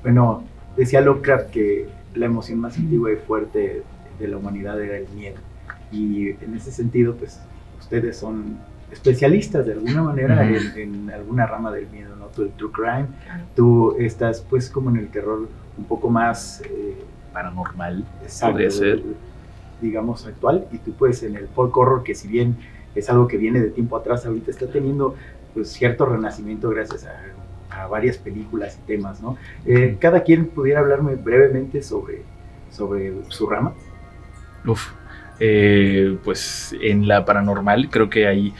Bueno, decía Lovecraft que la emoción más antigua y fuerte de la humanidad era el miedo. Y en ese sentido, pues, ustedes son especialistas de alguna manera en alguna rama del miedo, ¿no? Tú el true crime, tú estás pues como en el terror un poco más paranormal, exacto, podría ser, digamos, actual, y tú pues en el folk horror, que si bien es algo que viene de tiempo atrás, ahorita está teniendo pues cierto renacimiento gracias a varias películas y temas, ¿no? Cada quien pudiera hablarme brevemente sobre su rama. Pues en la paranormal creo que hay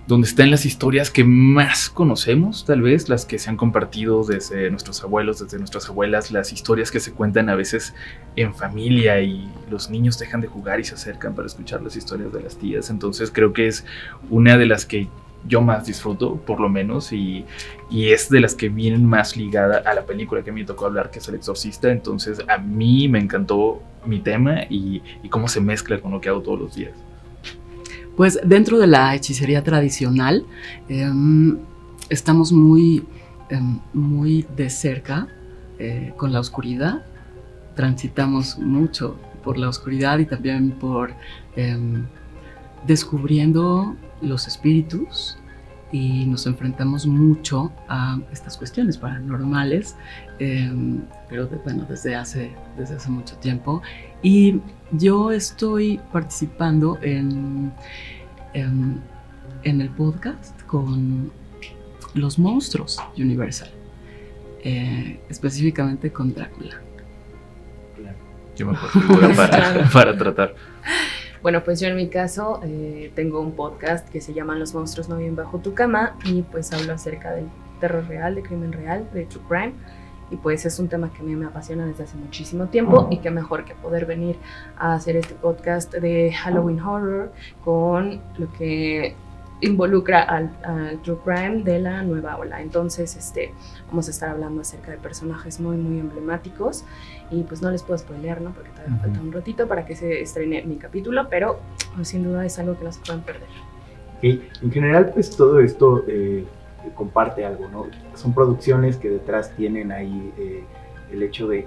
donde están las historias que más conocemos, tal vez, las que se han compartido desde nuestros abuelos, desde nuestras abuelas, las historias que se cuentan a veces en familia y los niños dejan de jugar y se acercan para escuchar las historias de las tías. Entonces creo que es una de las que yo más disfruto, por lo menos, y es de las que vienen más ligada a la película que me tocó hablar, que es El Exorcista. Entonces a mí me encantó mi tema y cómo se mezcla con lo que hago todos los días. Pues dentro de la hechicería tradicional estamos muy de cerca con la oscuridad. Transitamos mucho por la oscuridad y también por descubriendo los espíritus, y nos enfrentamos mucho a estas cuestiones paranormales, pero desde hace mucho tiempo. Y yo estoy participando en el podcast con los monstruos Universal, específicamente con Drácula. Yo me acuerdo para tratar. Bueno, pues yo en mi caso tengo un podcast que se llama Los monstruos no viven bajo tu cama, y pues hablo acerca del terror real, de crimen real, de true crime, y pues es un tema que a mí me apasiona desde hace muchísimo tiempo, y qué mejor que poder venir a hacer este podcast de Halloween Horror con lo que involucra al true crime de la nueva ola. Entonces vamos a estar hablando acerca de personajes muy muy emblemáticos, y pues no les puedo spoilear, ¿no? Porque todavía falta un ratito para que se estrene mi capítulo, pero sin duda es algo que no se pueden perder. Okay. En general, pues todo esto comparte algo, ¿no? Son producciones que detrás tienen ahí el hecho de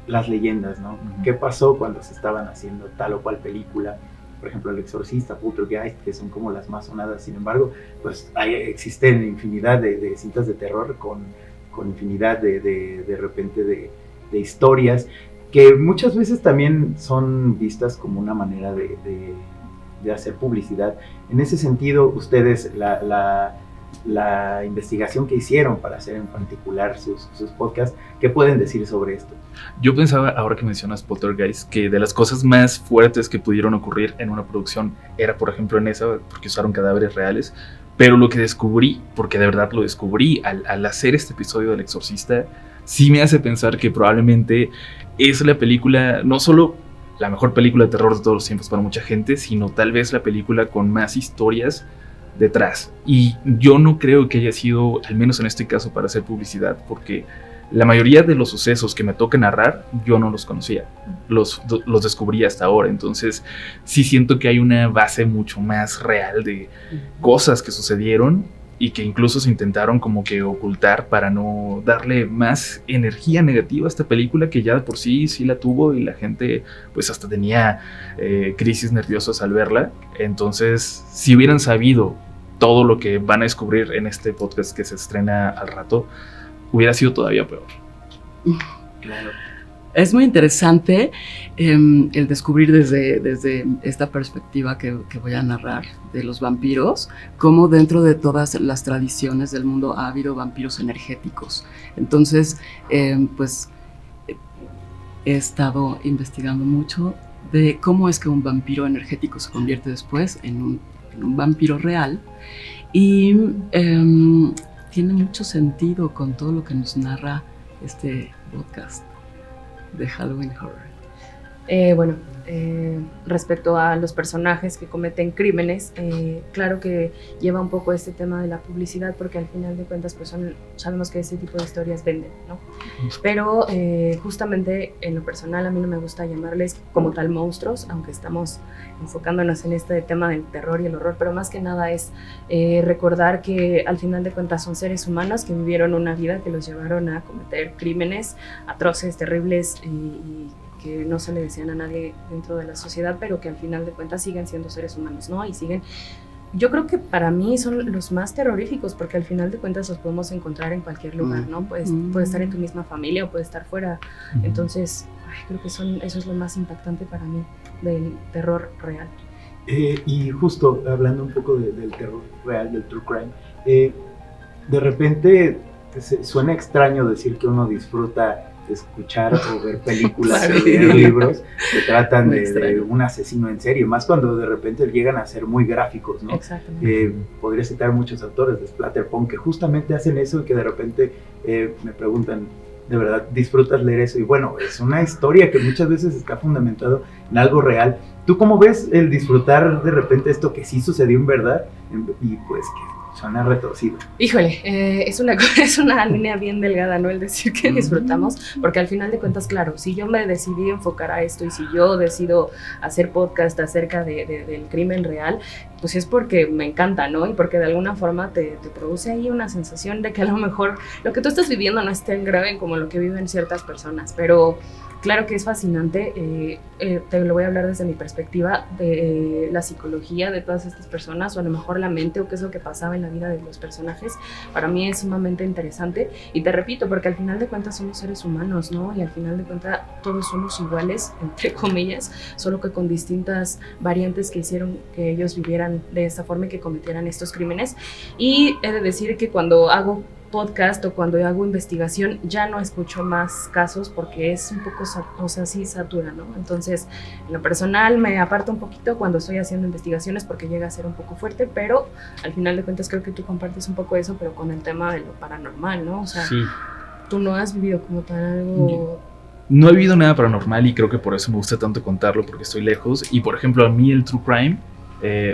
las leyendas, ¿no? ¿Qué pasó cuando se estaban haciendo tal o cual película? Por ejemplo, El Exorcista, Poltergeist, que son como las más sonadas. Sin embargo, pues existen infinidad de cintas de terror con infinidad de repente de historias que muchas veces también son vistas como una manera de hacer publicidad. En ese sentido, ustedes, la investigación que hicieron para hacer en particular sus podcasts, ¿qué pueden decir sobre esto? Yo pensaba, ahora que mencionas Poltergeist, que de las cosas más fuertes que pudieron ocurrir en una producción era, por ejemplo, en esa, porque usaron cadáveres reales. Pero lo que descubrí, porque de verdad lo descubrí al hacer este episodio del Exorcista, sí me hace pensar que probablemente es la película, no solo la mejor película de terror de todos los tiempos para mucha gente, sino tal vez la película con más historias detrás. Y yo no creo que haya sido, al menos en este caso, para hacer publicidad, porque la mayoría de los sucesos que me toca narrar, yo no los conocía, los descubrí hasta ahora. Entonces sí siento que hay una base mucho más real de cosas que sucedieron y que incluso se intentaron como que ocultar para no darle más energía negativa a esta película, que ya de por sí la tuvo, y la gente pues hasta tenía crisis nerviosas al verla. Entonces, si hubieran sabido todo lo que van a descubrir en este podcast que se estrena al rato, hubiera sido todavía peor. Claro. Es muy interesante el descubrir desde esta perspectiva que voy a narrar de los vampiros, cómo dentro de todas las tradiciones del mundo ha habido vampiros energéticos. Entonces, pues he estado investigando mucho de cómo es que un vampiro energético se convierte después en un vampiro real, y tiene mucho sentido con todo lo que nos narra este podcast de Halloween Horror. Respecto a los personajes que cometen crímenes, claro que lleva un poco este tema de la publicidad, porque al final de cuentas pues sabemos que ese tipo de historias venden, ¿no? Pero justamente en lo personal a mí no me gusta llamarles como tal monstruos, aunque estamos enfocándonos en este tema del terror y el horror, pero más que nada es recordar que al final de cuentas son seres humanos que vivieron una vida que los llevaron a cometer crímenes atroces, terribles y que no se le desean a nadie dentro de la sociedad, pero que al final de cuentas siguen siendo seres humanos, ¿no? Y siguen, yo creo que para mí son los más terroríficos, porque al final de cuentas los podemos encontrar en cualquier lugar, ¿no? Puede estar en tu misma familia o puede estar fuera. Entonces, creo que eso es lo más impactante para mí del terror real. Y justo hablando un poco del terror real, del true crime, de repente suena extraño decir que uno disfruta escuchar o ver películas o leer libros que tratan de un asesino en serie, más cuando de repente llegan a ser muy gráficos, ¿no? Exactamente. Podría citar muchos autores de Splatterpunk que justamente hacen eso y que de repente me preguntan, ¿de verdad disfrutas leer eso? Y bueno, es una historia que muchas veces está fundamentado en algo real. ¿Tú cómo ves el disfrutar de repente esto que sí sucedió en verdad y pues que suena retorcido? Híjole, es una línea bien delgada, ¿no? El decir que disfrutamos, porque al final de cuentas, claro, si yo me decidí enfocar a esto y si yo decido hacer podcast acerca del crimen real, pues es porque me encanta, ¿no? Y porque de alguna forma te produce ahí una sensación de que a lo mejor lo que tú estás viviendo no es tan grave como lo que viven ciertas personas, pero claro que es fascinante. Te lo voy a hablar desde mi perspectiva de la psicología de todas estas personas, o a lo mejor la mente, o qué es lo que pasaba en la vida de los personajes. Para mí es sumamente interesante, y te repito, porque al final de cuentas somos seres humanos, ¿no? Y al final de cuentas todos somos iguales, entre comillas, solo que con distintas variantes que hicieron que ellos vivieran de esta forma y que cometieran estos crímenes. Y he de decir que cuando hago podcast o cuando hago investigación ya no escucho más casos porque es un poco, sí satura, ¿no? Entonces, en lo personal me aparto un poquito cuando estoy haciendo investigaciones porque llega a ser un poco fuerte, pero al final de cuentas creo que tú compartes un poco eso, pero con el tema de lo paranormal, ¿no? O sea, sí. Tú no has vivido como tal algo... No he vivido nada paranormal y creo que por eso me gusta tanto contarlo, porque estoy lejos. Y por ejemplo, a mí el true crime,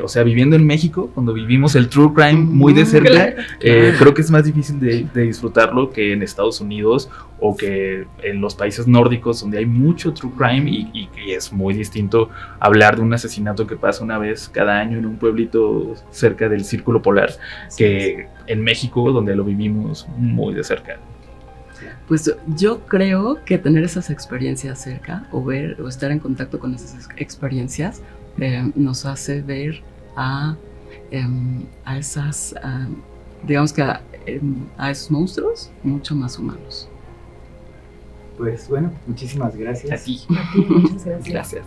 o sea, viviendo en México, cuando vivimos el true crime muy de cerca, creo que es más difícil de disfrutarlo que en Estados Unidos o que en los países nórdicos, donde hay mucho true crime y es muy distinto hablar de un asesinato que pasa una vez cada año en un pueblito cerca del Círculo Polar, que en México, donde lo vivimos muy de cerca. Pues yo creo que tener esas experiencias cerca o ver o estar en contacto con esas experiencias nos hace ver a esas, digamos que a esos monstruos mucho más humanos. Pues bueno, muchísimas gracias. A ti. Muchas gracias. Gracias.